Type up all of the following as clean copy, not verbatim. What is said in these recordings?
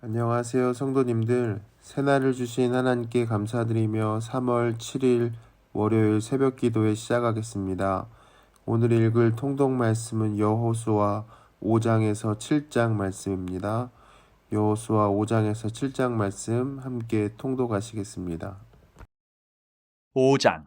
안녕하세요, 성도님들. 새날을 주신 하나님께 감사드리며 3월 7일 월요일 새벽 기도회 시작하겠습니다. 오늘 읽을 통독 말씀은 여호수아 5장에서 7장 말씀입니다. 여호수아 5장에서 7장 말씀 함께 통독하시겠습니다. 5장.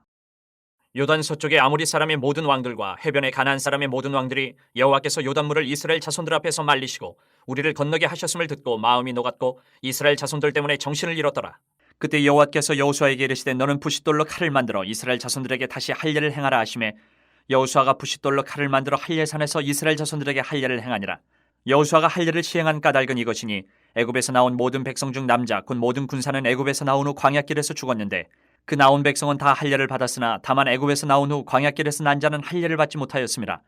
요단 서쪽의 아모리 사람의 모든 왕들과 해변의 가나안 사람의 모든 왕들이 여호와께서 요단물을 이스라엘 자손들 앞에서 말리시고 우리를 건너게 하셨음을 듣고 마음이 녹았고 이스라엘 자손들 때문에 정신을 잃었더라. 그때 여호와께서 여호수아에게 이르시되 너는 부싯돌로 칼을 만들어 이스라엘 자손들에게 다시 할례를 행하라 하시매 여호수아가 부싯돌로 칼을 만들어 할례산에서 이스라엘 자손들에게 할례를 행하니라. 여호수아가 할례를 시행한 까닭은 이것이니 애굽에서 나온 모든 백성 중 남자 곧 모든 군사는 애굽에서 나온 후 광야길에서 죽었는데 그 나온 백성은 다 할례를 받았으나 다만 애굽에서 나온 후 광야길에서 난 자는 할례를 받지 못하였습니다.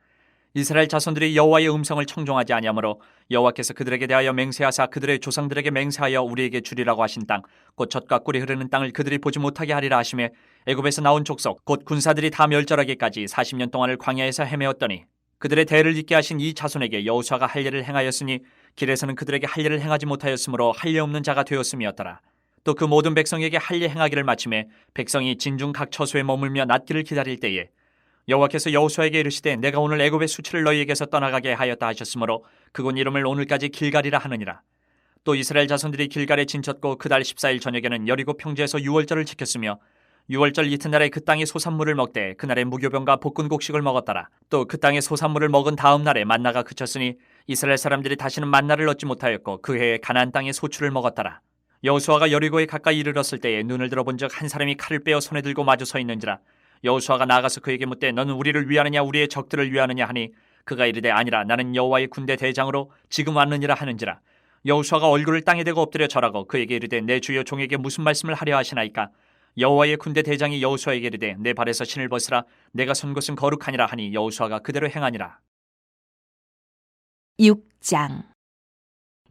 이스라엘 자손들이 여호와의 음성을 청종하지 아니하므로 여호와께서 그들에게 대하여 맹세하사 그들의 조상들에게 맹세하여 우리에게 주리라고 하신 땅 곧 젖과 꿀이 흐르는 땅을 그들이 보지 못하게 하리라 하시며 애굽에서 나온 족속 곧 군사들이 다 멸절하기까지 40년 동안을 광야에서 헤매었더니 그들의 대를 잇게 하신 이 자손에게 여호수아가 할례를 행하였으니 길에서는 그들에게 할례를 행하지 못하였으므로 할례 없는 자가 되었음이었더라. 또 그 모든 백성에게 할례 행하기를 마침에 백성이 진중 각 처소에 머물며 낫기를 기다릴 때에 여호와께서 여호수아에게 이르시되 내가 오늘 애굽의 수치를 너희에게서 떠나가게 하였다 하셨으므로 그곳 이름을 오늘까지 길갈이라 하느니라. 또 이스라엘 자손들이 길갈에 진쳤고 그달 14일 저녁에는 여리고 평지에서 유월절을 지켰으며 유월절 이튿날에 그 땅의 소산물을 먹되 그날에 무교병과 볶은 곡식을 먹었더라. 또 그 땅의 소산물을 먹은 다음 날에 만나가 그쳤으니 이스라엘 사람들이 다시는 만나를 얻지 못하였고 그 해에 가나안 땅의 소출을 먹었더라. 여호수아가 여리고에 가까이 이르렀을 때에 눈을 들어본즉 한 사람이 칼을 빼어 손에 들고 마주 서 있는지라. 여호수아가 나아가서 그에게 묻되 너는 우리를 위하느냐 우리의 적들을 위하느냐 하니 그가 이르되 아니라 나는 여호와의 군대 대장으로 지금 왔느니라 하는지라. 여호수아가 얼굴을 땅에 대고 엎드려 절하고 그에게 이르되 내 주여 종에게 무슨 말씀을 하려 하시나이까. 여호와의 군대 대장이 여호수아에게 이르되 내 발에서 신을 벗으라 내가 선 곳은 거룩하니라 하니 여호수아가 그대로 행하니라. 6장.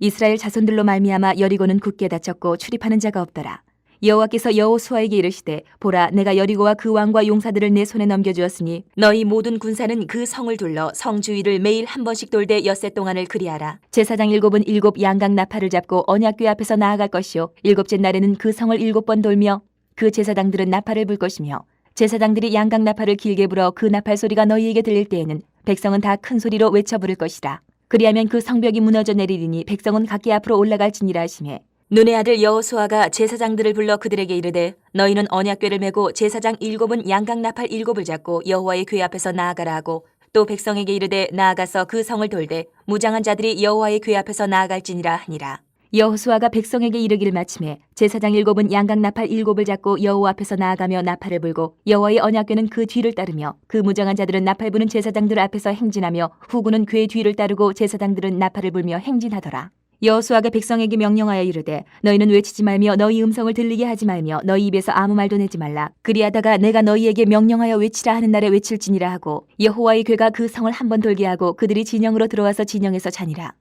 이스라엘 자손들로 말미암아 여리고는 굳게 닫혔고 출입하는 자가 없더라. 여호와께서 여호수아에게 이르시되 보라 내가 여리고와 그 왕과 용사들을 내 손에 넘겨주었으니 너희 모든 군사는 그 성을 둘러 성 주위를 매일 한 번씩 돌되 엿새 동안을 그리하라. 제사장 7은 7 양각 나팔을 잡고 언약궤 앞에서 나아갈 것이요 7째 날에는 그 성을 7번 돌며 그 제사장들은 나팔을 불 것이며 제사장들이 양각 나팔을 길게 불어 그 나팔 소리가 너희에게 들릴 때에는 백성은 다 큰 소리로 외쳐 부를 것이라. 그리하면 그 성벽이 무너져 내리리니 백성은 각기 앞으로 올라갈지니라 하시매 눈의 아들 여호수아가 제사장들을 불러 그들에게 이르되 너희는 언약궤를 메고 제사장 7은 양각 나팔 7을 잡고 여호와의 궤 앞에서 나아가라 하고 또 백성에게 이르되 나아가서 그 성을 돌되 무장한 자들이 여호와의 궤 앞에서 나아갈지니라 하니라. 여호수아가 백성에게 이르기를 마침에 제사장 7은 양각 나팔 7을 잡고 여호와 앞에서 나아가며 나팔을 불고 여호와의 언약궤는 그 뒤를 따르며 그 무장한 자들은 나팔 부는 제사장들 앞에서 행진하며 후군은 궤 뒤를 따르고 제사장들은 나팔을 불며 행진하더라. 여호수아가 백성에게 명령하여 이르되 너희는 외치지 말며 너희 음성을 들리게 하지 말며 너희 입에서 아무 말도 내지 말라. 그리하다가 내가 너희에게 명령하여 외치라 하는 날에 외칠지니라 하고 여호와의 궤가 그 성을 한 번 돌게 하고 그들이 진영으로 들어와서 진영에서 자니라.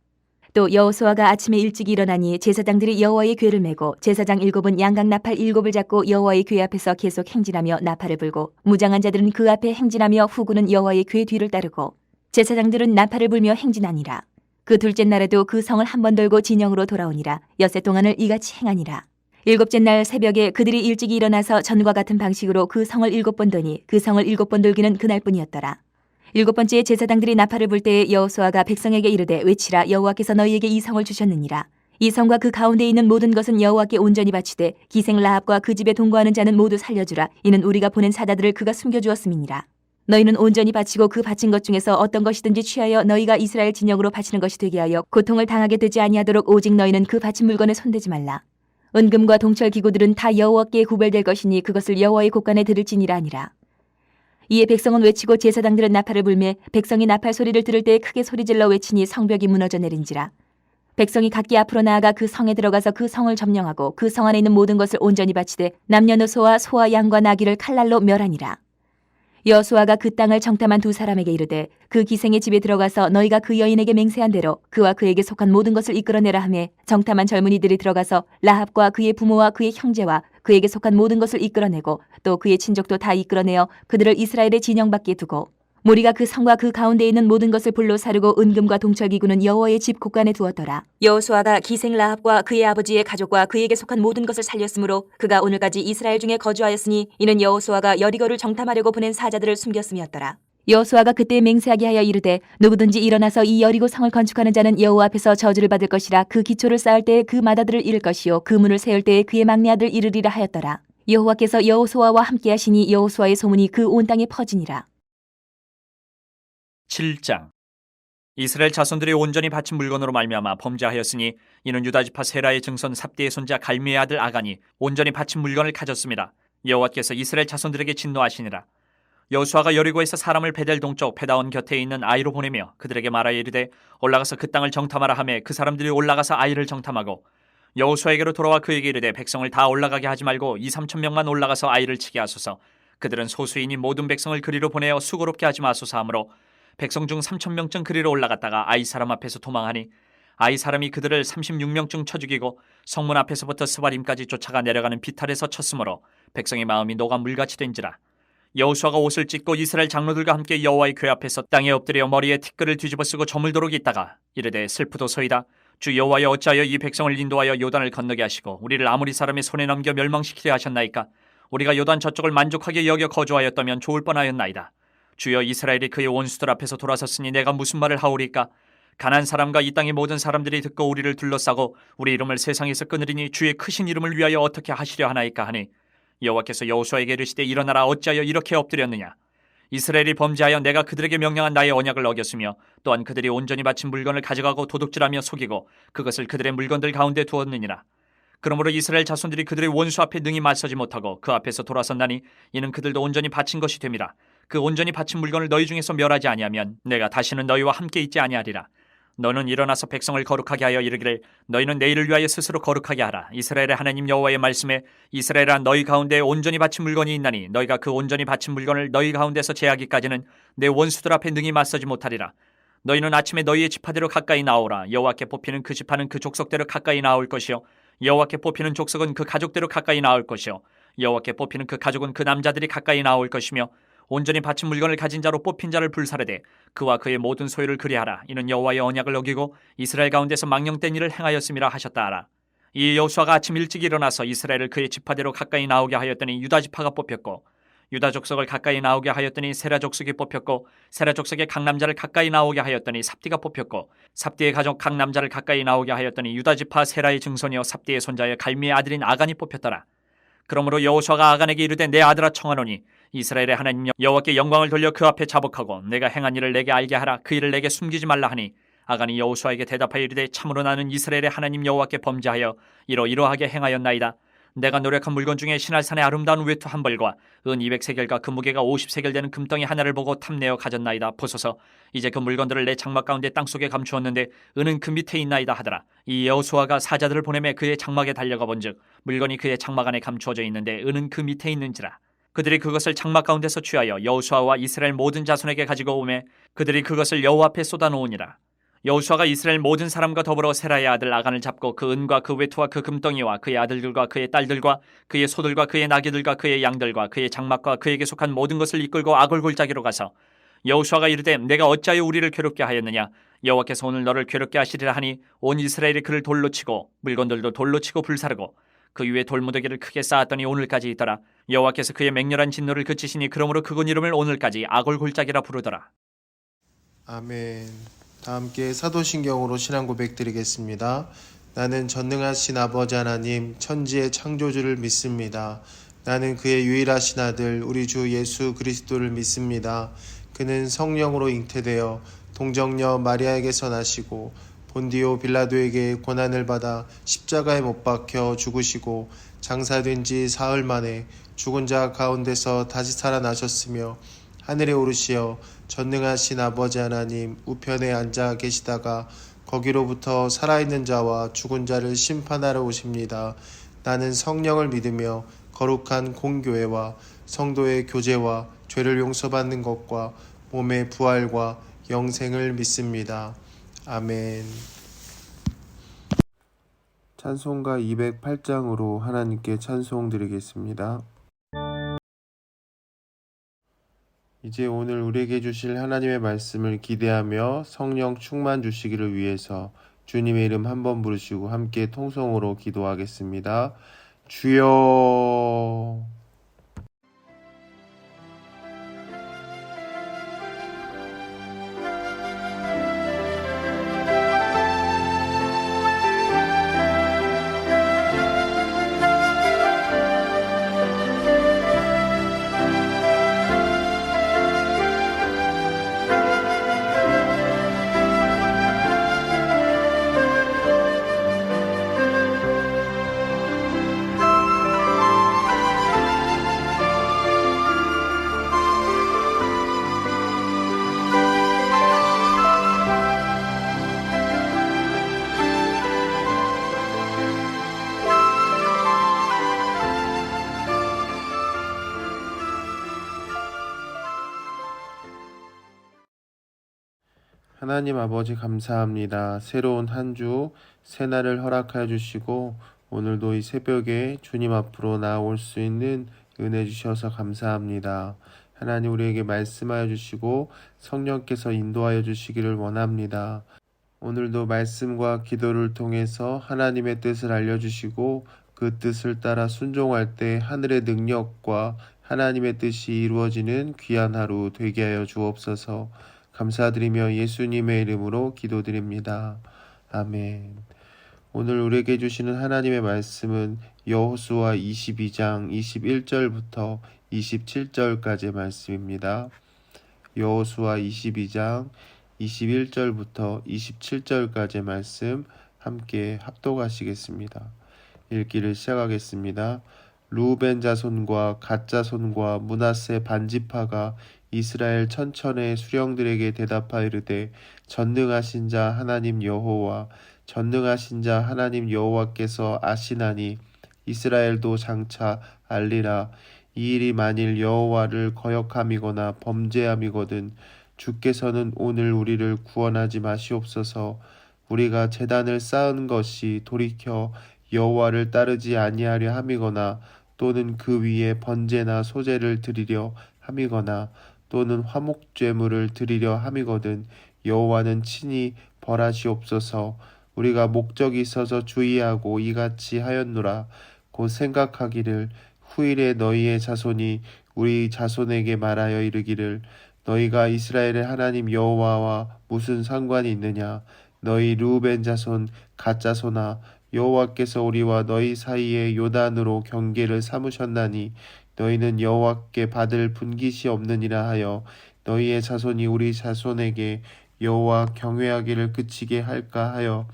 또 여호수아가 아침에 일찍 일어나니 제사장들이 여호와의 궤를 메고 제사장 7은 양각 나팔 7을 잡고 여호와의 궤 앞에서 계속 행진하며 나팔을 불고 무장한 자들은 그 앞에 행진하며 후군은 여호와의 궤 뒤를 따르고 제사장들은 나팔을 불며 행진하니라. 그 둘째 날에도 그 성을 한 번 돌고 진영으로 돌아오니라. 엿새 동안을 이같이 행하니라. 7째 날 새벽에 그들이 일찍 일어나서 전과 같은 방식으로 그 성을 7번 도니 그 성을 7번 돌기는 그날뿐이었더라. 7번째에 제사장들이 나팔을 불 때에 여호수아가 백성에게 이르되 외치라 여호와께서 너희에게 이 성을 주셨느니라. 이 성과 그 가운데 있는 모든 것은 여호와께 온전히 바치되 기생 라합과 그 집에 동거하는 자는 모두 살려주라. 이는 우리가 보낸 사자들을 그가 숨겨주었음이니라. 너희는 온전히 바치고 그 바친 것 중에서 어떤 것이든지 취하여 너희가 이스라엘 진영으로 바치는 것이 되게 하여 고통을 당하게 되지 아니하도록 오직 너희는 그 바친 물건에 손대지 말라. 은금과 동철 기구들은 다 여호와께 구별될 것이니 그것을 여호와의 곳간에 들을지니라 하니라. 이에 백성은 외치고 제사장들은 나팔을 불매 백성이 나팔 소리를 들을 때에 크게 소리질러 외치니 성벽이 무너져 내린지라. 백성이 각기 앞으로 나아가 그 성에 들어가서 그 성을 점령하고 그 성 안에 있는 모든 것을 온전히 바치되 남녀노소와 소와 양과 나귀를 칼날로 멸하니라. 여호수아가 그 땅을 정탐한 두 사람에게 이르되 그 기생의 집에 들어가서 너희가 그 여인에게 맹세한 대로 그와 그에게 속한 모든 것을 이끌어내라 하매 정탐한 젊은이들이 들어가서 라합과 그의 부모와 그의 형제와 그에게 속한 모든 것을 이끌어내고 또 그의 친족도 다 이끌어내어 그들을 이스라엘의 진영 밖에 두고 무리가 그 성과 그 가운데 있는 모든 것을 불로 사르고 은금과 동철기구는 여호와의 집 곳간에 두었더라. 여호수아가 기생 라합과 그의 아버지의 가족과 그에게 속한 모든 것을 살렸으므로 그가 오늘까지 이스라엘 중에 거주하였으니 이는 여호수아가 여리고를 정탐하려고 보낸 사자들을 숨겼음이었더라. 여호수아가 그때 맹세하게 하여 이르되 누구든지 일어나서 이 여리고 성을 건축하는 자는 여호와 앞에서 저주를 받을 것이라. 그 기초를 쌓을 때에 그 마다들을 잃을 것이요 그 문을 세울 때에 그의 막내 아들 이르리라 하였더라. 여호와께서 여호수아와 함께 하시니 여호수아의 소문이 그 온 땅에 퍼지니라. 7장. 이스라엘 자손들이 온전히 바친 물건으로 말미암아 범죄하였으니 이는 유다 지파 세라의 증손 삽디의 손자 갈미의 아들 아간이 온전히 바친 물건을 가졌습니다. 여호와께서 이스라엘 자손들에게 진노하시니라. 여호수아가 여리고에서 사람을 베델 동쪽 베다온 곁에 있는 아이로 보내며 그들에게 말하여 이르되 올라가서 그 땅을 정탐하라 하매 그 사람들이 올라가서 아이를 정탐하고 여호수아에게로 돌아와 그에게 이르되 백성을 다 올라가게 하지 말고 2-3천 명만 올라가서 아이를 치게 하소서. 그들은 소수이니 모든 백성을 그리로 보내어 수고롭게 하지 마소서 하므로 백성 중 3,000명쯤 그리로 올라갔다가 아이 사람 앞에서 도망하니 아이 사람이 그들을 36명쯤 쳐 죽이고 성문 앞에서부터 스바림까지 쫓아가 내려가는 비탈에서 쳤으므로 백성의 마음이 녹아 물같이 된지라. 여호수아가 옷을 찢고 이스라엘 장로들과 함께 여호와의 궤 앞에서 땅에 엎드려 머리에 티끌을 뒤집어 쓰고 저물도록 있다가 이르되 슬프도소이다. 주 여호와여 어찌하여 이 백성을 인도하여 요단을 건너게 하시고 우리를 아무리 사람의 손에 넘겨 멸망시키려 하셨나이까. 우리가 요단 저쪽을 만족하게 여겨 거주하였다면 좋을 뻔하였나이다. 주여 이스라엘이 그의 원수들 앞에서 돌아섰으니 내가 무슨 말을 하오리까. 가난 사람과 이 땅의 모든 사람들이 듣고 우리를 둘러싸고 우리 이름을 세상에서 끊으리니 주의 크신 이름을 위하여 어떻게 하시려 하나이까 하니 여호와께서 여호수아에게 이르시되 일어나라. 어찌하여 이렇게 엎드렸느냐. 이스라엘이 범죄하여 내가 그들에게 명령한 나의 언약을 어겼으며 또한 그들이 온전히 바친 물건을 가져가고 도둑질하며 속이고 그것을 그들의 물건들 가운데 두었느니라. 그러므로 이스라엘 자손들이 그들의 원수 앞에 능히 맞서지 못하고 그 앞에서 돌아섰나니 이는 그들도 온전히 바친 것이 됨이라. 그 온전히 바친 물건을 너희 중에서 멸하지 아니하면 내가 다시는 너희와 함께 있지 아니하리라. 너는 일어나서 백성을 거룩하게 하여 이르기를 너희는 내일을 위하여 스스로 거룩하게 하라. 이스라엘의 하나님 여호와의 말씀에 이스라엘아 너희 가운데 온전히 바친 물건이 있나니 너희가 그 온전히 바친 물건을 너희 가운데서 제하기까지는 내 원수들 앞에 능히 맞서지 못하리라. 너희는 아침에 너희의 지파대로 가까이 나오라. 여호와께 뽑히는 그 지파는 그 족속대로 가까이 나올 것이요 여호와께 뽑히는 족속은 그 가족대로 가까이 나올 것이요 여호와께 뽑히는 그 가족은 그 남자들이 가까이 나올 것이며 온전히 바친 물건을 가진 자로 뽑힌 자를 불사르되 그와 그의 모든 소유를 그리하라. 이는 여호와의 언약을 어기고 이스라엘 가운데서 망령된 일을 행하였음이라 하셨다 하라. 이 여호수아가 아침 일찍 일어나서 이스라엘을 그의 지파대로 가까이 나오게 하였더니 유다 지파가 뽑혔고 유다 족속을 가까이 나오게 하였더니 세라 족속이 뽑혔고 세라 족속의 각 남자를 가까이 나오게 하였더니 삽디가 뽑혔고 삽디의 가족 각 남자를 가까이 나오게 하였더니 유다 지파 세라의 증손이요 삽디의 손자여 갈미의 아들인 아간이 뽑혔더라. 그러므로 여호수아가 아간에게 이르되 내 아들아 청하노니 이스라엘의 하나님 여호와께 영광을 돌려 그 앞에 자복하고 내가 행한 일을 내게 알게 하라. 그 일을 내게 숨기지 말라 하니 아간이 여호수아에게 대답하여 이르되 참으로 나는 이스라엘의 하나님 여호와께 범죄하여 이러이러하게 행하였나이다. 내가 노력한 물건 중에 신할산의 아름다운 외투 한 벌과 은 200세겔과 그 무게가 50세겔 되는 금덩이 하나를 보고 탐내어 가졌나이다. 보소서 이제 그 물건들을 내 장막 가운데 땅속에 감추었는데 은은 그 밑에 있나이다 하더라. 이 여호수아가 사자들을 보내매 그의 장막에 달려가 본즉 물건이 그의 장막 안에 감추어져 있는데 은은 그 밑에 있는지라. 그들이 그것을 장막 가운데서 취하여 여호수아와 이스라엘 모든 자손에게 가지고 오매 그들이 그것을 여호와 앞에 쏟아놓으니라. 여호수아가 이스라엘 모든 사람과 더불어 세라의 아들 아간을 잡고 그 은과 그 외투와 그 금덩이와 그의 아들들과 그의 딸들과 그의 소들과 그의 나귀들과 그의 양들과 그의 장막과 그에게 속한 모든 것을 이끌고 아골골짜기로 가서 여호수아가 이르되 내가 어찌하여 우리를 괴롭게 하였느냐. 여호와께서 오늘 너를 괴롭게 하시리라 하니 온 이스라엘이 그를 돌로 치고 물건들도 돌로 치고 불사르고 그 위에 돌무더기를 크게 쌓았더니 오늘까지 있더라. 여호와께서 그의 맹렬한 진노를 그치시니 그러므로 그곳 이름을 오늘까지 아골골짜기라 부르더라. 아멘. 다 함께 사도신경으로 신앙 고백 드리겠습니다. 나는 전능하신 아버지 하나님 천지의 창조주를 믿습니다. 나는 그의 유일하신 아들 우리 주 예수 그리스도를 믿습니다. 그는 성령으로 잉태되어 동정녀 마리아에게서 나시고 본디오 빌라도에게 고난을 받아 십자가에 못 박혀 죽으시고 장사된 지 사흘 만에 죽은 자 가운데서 다시 살아나셨으며 하늘에 오르시어 전능하신 아버지 하나님 우편에 앉아 계시다가 거기로부터 살아있는 자와 죽은 자를 심판하러 오십니다. 나는 성령을 믿으며 거룩한 공교회와 성도의 교제와 죄를 용서받는 것과 몸의 부활과 영생을 믿습니다. 아멘. 찬송가 208장으로 하나님께 찬송 드리겠습니다. 이제 오늘 우리에게 주실 하나님의 말씀을 기대하며 성령 충만 주시기를 위해서 주님의 이름 한번 부르시고 함께 통성으로 기도하겠습니다. 주여. 하나님 아버지 감사합니다. 새로운 한 주 새날을 허락하여 주시고 오늘도 이 새벽에 주님 앞으로 나올 수 있는 은혜 주셔서 감사합니다. 하나님 우리에게 말씀하여 주시고 성령께서 인도하여 주시기를 원합니다. 오늘도 말씀과 기도를 통해서 하나님의 뜻을 알려주시고 그 뜻을 따라 순종할 때 하늘의 능력과 하나님의 뜻이 이루어지는 귀한 하루 되게 하여 주옵소서. 감사드리며 예수님의 이름으로 기도드립니다. 아멘. 오늘 우리에게 주시는 하나님의 말씀은 여호수아 22장 21절부터 27절까지의 말씀입니다. 여호수아 22장 21절부터 27절까지의 말씀 함께 합독하시겠습니다. 읽기를 시작하겠습니다. 루벤 자손과 갓 자손과 므낫세 반지파가 이스라엘 천천의 수령들에게 대답하이르되 전능하신 자 하나님 여호와 전능하신 자 하나님 여호와께서 아시나니 이스라엘도 장차 알리라. 이 일이 만일 여호와를 거역함이거나 범죄함이거든 주께서는 오늘 우리를 구원하지 마시옵소서. 우리가 제단을 쌓은 것이 돌이켜 여호와를 따르지 아니하려 함이거나 또는 그 위에 번제나 소제를 드리려 함이거나 또는 화목제물을 드리려 함이거든 여호와는 친히 벌하시옵소서. 우리가 목적이 있어서 주의하고 이같이 하였노라. 곧 생각하기를 후일에 너희의 자손이 우리 자손에게 말하여 이르기를 너희가 이스라엘의 하나님 여호와와 무슨 상관이 있느냐. 너희 르우벤 자손 갓 자손아 여호와께서 우리와 너희 사이에 요단으로 경계를 삼으셨나니 너희는 여호와께 받을 분깃이 없느니라 하여 너희의 자손이 우리 자손에게 여호와 경외하기를 그치게 할까 하여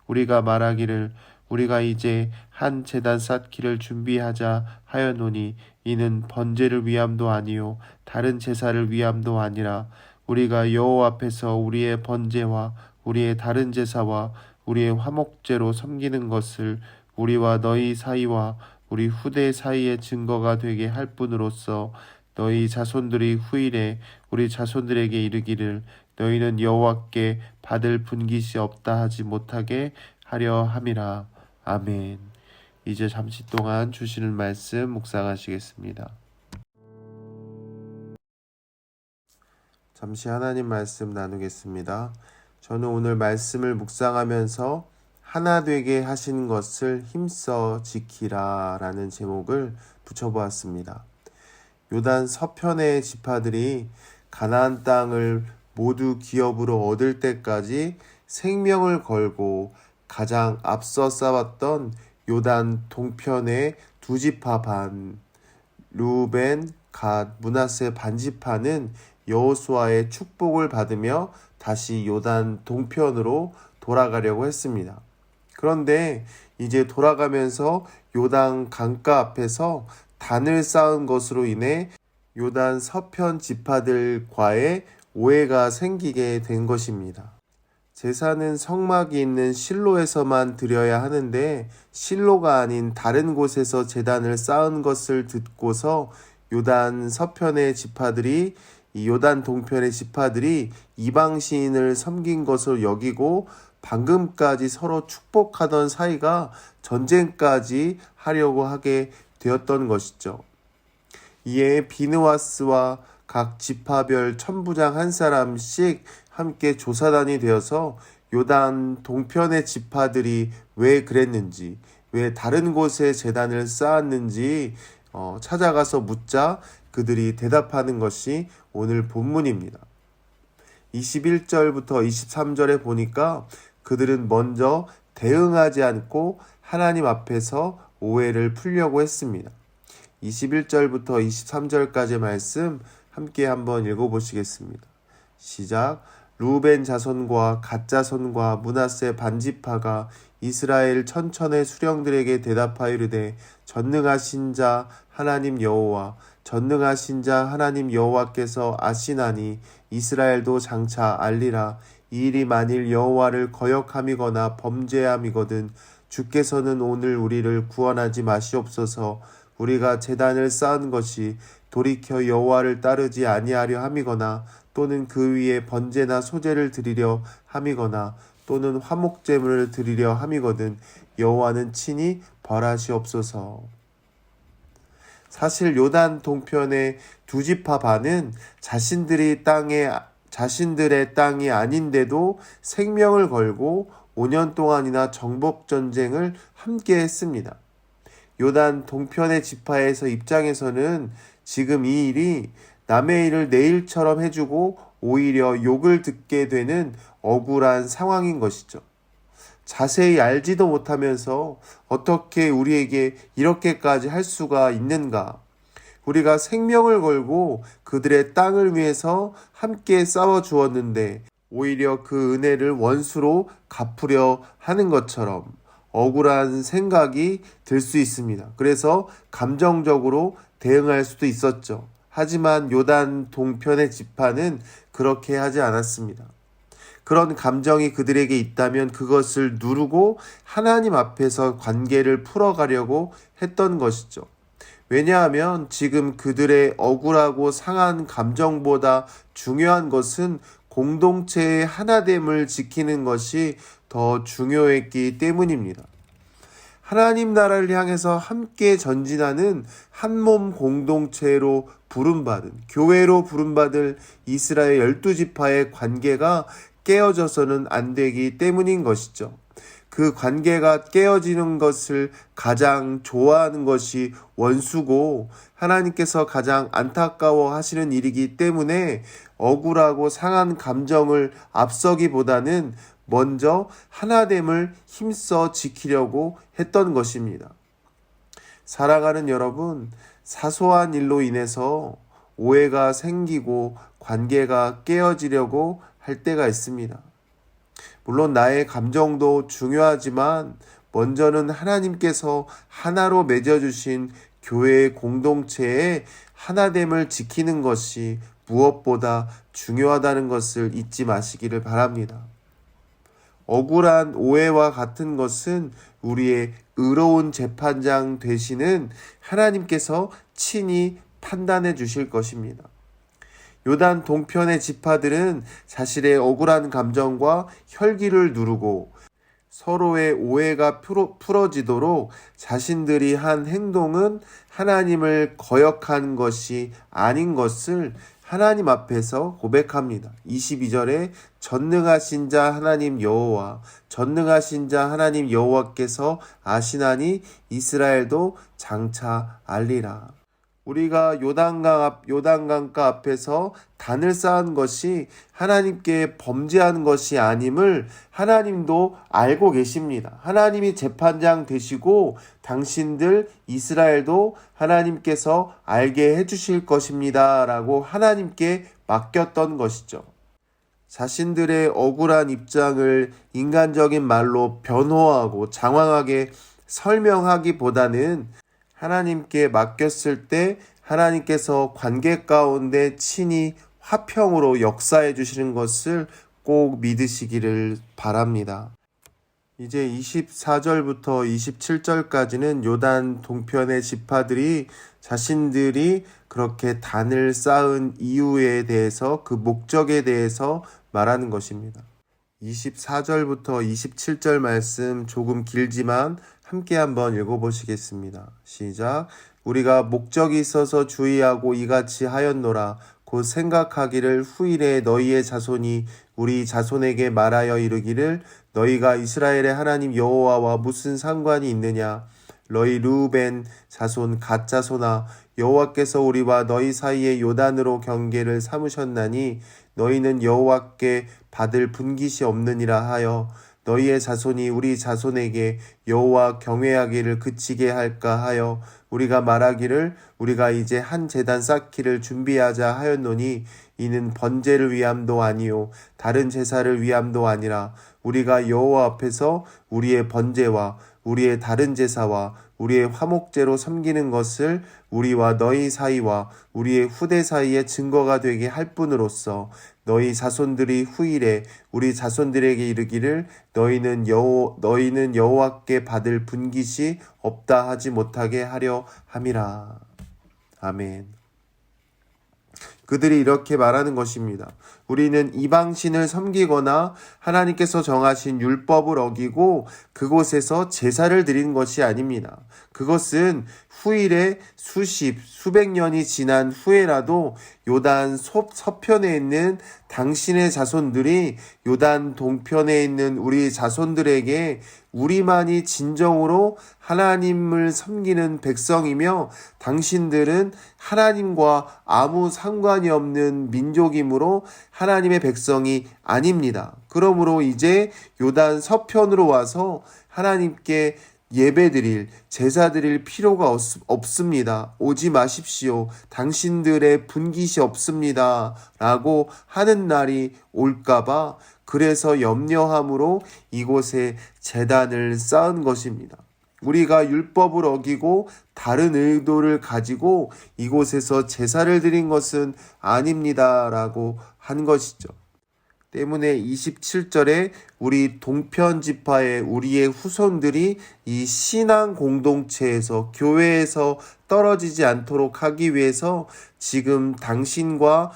우리가 말하기를 우리가 이제 한 제단 쌓기를 준비하자 하였노니 이는 번제를 위함도 아니요 다른 제사를 위함도 아니라 우리가 여호와 앞에서 우리의 번제와 우리의 다른 제사와 우리의 화목제로 섬기는 것을 우리와 너희 사이와 우리 후대 사이의 증거가 되게 할 뿐으로써 너희 자손들이 후일에 우리 자손들에게 이르기를 너희는 여호와께 받을 분깃이 없다 하지 못하게 하려 함이라. 아멘. 이제 잠시 동안 주시는 말씀 묵상하시겠습니다. 잠시 하나님 말씀 나누겠습니다. 저는 오늘 말씀을 묵상하면서 하나 되게 하신 것을 힘써 지키라 라는 제목을 붙여보았습니다. 요단 서편의 지파들이 가나안 땅을 모두 기업으로 얻을 때까지 생명을 걸고 가장 앞서 싸웠던 요단 동편의 두 지파 반, 르우벤, 갓, 므낫세 반지파는 여호수아의 축복을 받으며 다시 요단 동편으로 돌아가려고 했습니다. 그런데 이제 돌아가면서 요단 강가 앞에서 단을 쌓은 것으로 인해 요단 서편 지파들과의 오해가 생기게 된 것입니다. 제사는 성막이 있는 실로에서만 드려야 하는데 실로가 아닌 다른 곳에서 제단을 쌓은 것을 듣고서 요단 서편의 지파들이 이 요단 동편의 지파들이 이방 신을 섬긴 것을 여기고 방금까지 서로 축복하던 사이가 전쟁까지 하려고 하게 되었던 것이죠. 이에 비느와스와 각 지파별 천부장 한 사람씩 함께 조사단이 되어서 요단 동편의 지파들이 왜 그랬는지, 왜 다른 곳에 제단을 쌓았는지 찾아가서 묻자 그들이 대답하는 것이 오늘 본문입니다. 21절부터 23절에 보니까 그들은 먼저 대응하지 않고 하나님 앞에서 오해를 풀려고 했습니다. 21절부터 23절까지 말씀 함께 한번 읽어보시겠습니다. 시작. 루벤 자손과 갓 자손과 므낫세 반지파가 이스라엘 천천의 수령들에게 대답하여 이르되 전능하신 자 하나님 여호와 전능하신 자 하나님 여호와께서 아시나니 이스라엘도 장차 알리라. 이 일이 만일 여호와를 거역함이거나 범죄함이거든 주께서는 오늘 우리를 구원하지 마시옵소서. 우리가 제단을 쌓은 것이 돌이켜 여호와를 따르지 아니하려 함이거나 또는 그 위에 번제나 소제를 드리려 함이거나 또는 화목제물을 드리려 함이거든 여호와는 친히 벌하시옵소서. 사실 요단 동편의 두 지파 반은 자신들의 땅이 아닌데도 생명을 걸고 5년 동안이나 정복 전쟁을 함께 했습니다. 요단 동편의 지파에서 입장에서는 지금 이 일이 남의 일을 내 일처럼 해주고 오히려 욕을 듣게 되는 억울한 상황인 것이죠. 자세히 알지도 못하면서 어떻게 우리에게 이렇게까지 할 수가 있는가? 우리가 생명을 걸고 그들의 땅을 위해서 함께 싸워 주었는데 오히려 그 은혜를 원수로 갚으려 하는 것처럼 억울한 생각이 들 수 있습니다. 그래서 감정적으로 대응할 수도 있었죠. 하지만 요단 동편의 지파는 그렇게 하지 않았습니다. 그런 감정이 그들에게 있다면 그것을 누르고 하나님 앞에서 관계를 풀어가려고 했던 것이죠. 왜냐하면 지금 그들의 억울하고 상한 감정보다 중요한 것은 공동체의 하나됨을 지키는 것이 더 중요했기 때문입니다. 하나님 나라를 향해서 함께 전진하는 한몸 공동체로 부름받은, 교회로 부름받을 이스라엘 12지파의 관계가 깨어져서는 안 되기 때문인 것이죠. 그 관계가 깨어지는 것을 가장 좋아하는 것이 원수고 하나님께서 가장 안타까워 하시는 일이기 때문에 억울하고 상한 감정을 앞서기보다는 먼저 하나됨을 힘써 지키려고 했던 것입니다. 사랑하는 여러분, 사소한 일로 인해서 오해가 생기고 관계가 깨어지려고 할 때가 있습니다. 물론 나의 감정도 중요하지만 먼저는 하나님께서 하나로 맺어주신 교회의 공동체의 하나됨을 지키는 것이 무엇보다 중요하다는 것을 잊지 마시기를 바랍니다. 억울한 오해와 같은 것은 우리의 의로운 재판장 되시는 하나님께서 친히 판단해 주실 것입니다. 요단 동편의 지파들은 자신의 억울한 감정과 혈기를 누르고 서로의 오해가 풀어지도록 자신들이 한 행동은 하나님을 거역한 것이 아닌 것을 하나님 앞에서 고백합니다. 22절에 전능하신 자 하나님 여호와 전능하신 자 하나님 여호와께서 아시나니 이스라엘도 장차 알리라. 우리가 요단강가 앞에서 단을 쌓은 것이 하나님께 범죄한 것이 아님을 하나님도 알고 계십니다. 하나님이 재판장 되시고 당신들 이스라엘도 하나님께서 알게 해주실 것입니다. 라고 하나님께 맡겼던 것이죠. 자신들의 억울한 입장을 인간적인 말로 변호하고 장황하게 설명하기보다는 하나님께 맡겼을 때 하나님께서 관계 가운데 친히 화평으로 역사해 주시는 것을 꼭 믿으시기를 바랍니다. 이제 24절부터 27절까지는 요단 동편의 지파들이 자신들이 그렇게 단을 쌓은 이유에 대해서 그 목적에 대해서 말하는 것입니다. 24절부터 27절 말씀 조금 길지만 함께 한번 읽어보시겠습니다. 시작. 우리가 목적이 있어서 주의하고 이같이 하였노라. 곧 생각하기를 후일에 너희의 자손이 우리 자손에게 말하여 이르기를 너희가 이스라엘의 하나님 여호와와 무슨 상관이 있느냐. 너희 르우벤 자손 갓 자손아, 여호와께서 우리와 너희 사이에 요단으로 경계를 삼으셨나니 너희는 여호와께 받을 분깃이 없느니라 하여 너희의 자손이 우리 자손에게 여호와 경외하기를 그치게 할까 하여 우리가 말하기를 우리가 이제 한 제단 쌓기를 준비하자 하였노니 이는 번제를 위함도 아니요 다른 제사를 위함도 아니라 우리가 여호와 앞에서 우리의 번제와 우리의 다른 제사와 우리의 화목제로 섬기는 것을 우리와 너희 사이와 우리의 후대 사이에 증거가 되게 할 뿐으로써 너희 자손들이 후일에 우리 자손들에게 이르기를 너희는 여호와께 받을 분깃이 없다 하지 못하게 하려 함이라. 아멘. 그들이 이렇게 말하는 것입니다. 우리는 이방신을 섬기거나 하나님께서 정하신 율법을 어기고 그곳에서 제사를 드리는 것이 아닙니다. 그것은 후일에 수백 년이 지난 후에라도 요단 서편에 있는 당신의 자손들이 요단 동편에 있는 우리 자손들에게 우리만이 진정으로 하나님을 섬기는 백성이며 당신들은 하나님과 아무 상관이 없는 민족이므로 하나님의 백성이 아닙니다. 그러므로 이제 요단 서편으로 와서 하나님께 예배드릴, 제사드릴 필요가 없습니다. 오지 마십시오. 당신들의 분깃이 없습니다. 라고 하는 날이 올까봐 그래서 염려함으로 이곳에 제단을 쌓은 것입니다. 우리가 율법을 어기고 다른 의도를 가지고 이곳에서 제사를 드린 것은 아닙니다. 라고 한 것이죠. 때문에 27절에 우리 동편 지파의 우리의 후손들이 이 신앙 공동체에서 교회에서 떨어지지 않도록 하기 위해서 지금 당신과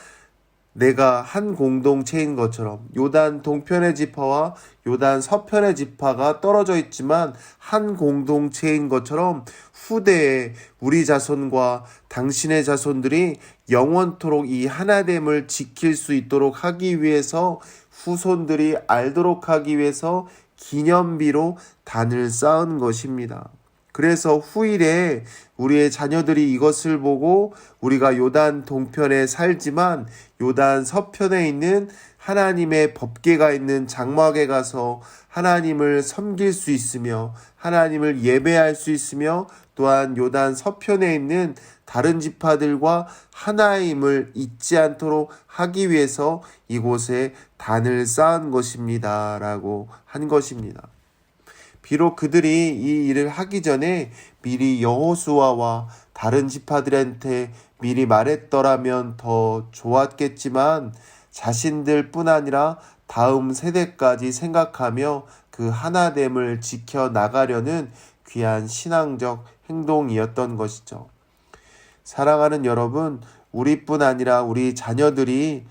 내가 한 공동체인 것처럼 요단 동편의 지파와 요단 서편의 지파가 떨어져 있지만 한 공동체인 것처럼 후대에 우리 자손과 당신의 자손들이 영원토록 이 하나됨을 지킬 수 있도록 하기 위해서 후손들이 알도록 하기 위해서 기념비로 단을 쌓은 것입니다. 그래서 후일에 우리의 자녀들이 이것을 보고 우리가 요단 동편에 살지만 요단 서편에 있는 하나님의 법궤가 있는 장막에 가서 하나님을 섬길 수 있으며 하나님을 예배할 수 있으며 또한 요단 서편에 있는 다른 지파들과 하나임을 잊지 않도록 하기 위해서 이곳에 단을 쌓은 것입니다. 라고 한 것입니다. 비록 그들이 이 일을 하기 전에 미리 여호수아와 다른 지파들한테 미리 말했더라면 더 좋았겠지만 자신들뿐 아니라 다음 세대까지 생각하며 그 하나됨을 지켜나가려는 귀한 신앙적 행동이었던 것이죠. 사랑하는 여러분, 우리뿐 아니라 우리 자녀들이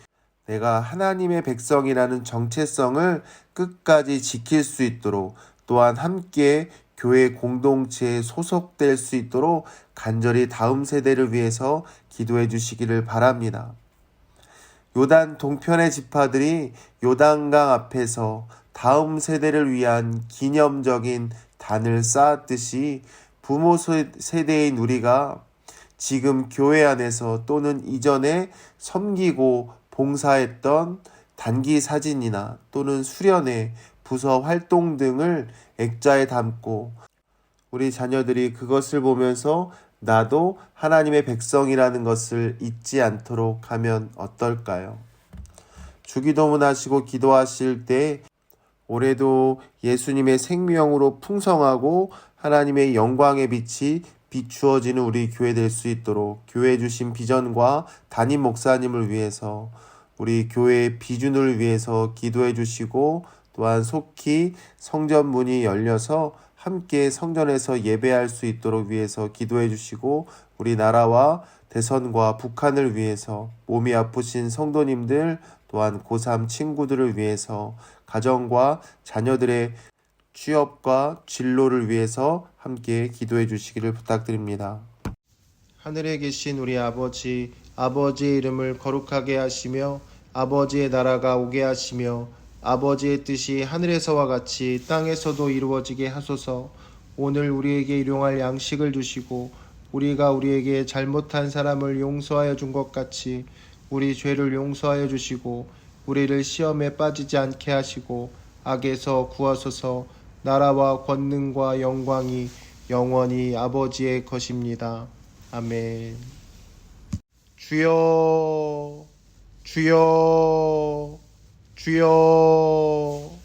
내가 하나님의 백성이라는 정체성을 끝까지 지킬 수 있도록 또한 함께 교회 공동체에 소속될 수 있도록 간절히 다음 세대를 위해서 기도해 주시기를 바랍니다. 요단 동편의 지파들이 요단강 앞에서 다음 세대를 위한 기념적인 단을 쌓았듯이 부모 세대인 우리가 지금 교회 안에서 또는 이전에 섬기고 봉사했던 단기 사진이나 또는 수련회, 부서 활동 등을 액자에 담고 우리 자녀들이 그것을 보면서 나도 하나님의 백성이라는 것을 잊지 않도록 하면 어떨까요? 주기도문 하시고 기도하실 때 올해도 예수님의 생명으로 풍성하고 하나님의 영광의 빛이 비추어지는 우리 교회 될 수 있도록 교회 주신 비전과 담임 목사님을 위해서 우리 교회의 비준을 위해서 기도해 주시고 또한 속히 성전 문이 열려서 함께 성전에서 예배할 수 있도록 위해서 기도해 주시고 우리나라와 대선과 북한을 위해서 몸이 아프신 성도님들 또한 고3 친구들을 위해서 가정과 자녀들의 취업과 진로를 위해서 함께 기도해 주시기를 부탁드립니다. 하늘에 계신 우리 아버지, 아버지의 이름을 거룩하게 하시며 아버지의 나라가 오게 하시며 아버지의 뜻이 하늘에서와 같이 땅에서도 이루어지게 하소서. 오늘 우리에게 일용할 양식을 주시고 우리가 우리에게 잘못한 사람을 용서하여 준 것 같이 우리 죄를 용서하여 주시고 우리를 시험에 빠지지 않게 하시고 악에서 구하소서. 나라와 권능과 영광이 영원히 아버지의 것입니다. 아멘. 주여, 주여, 주여.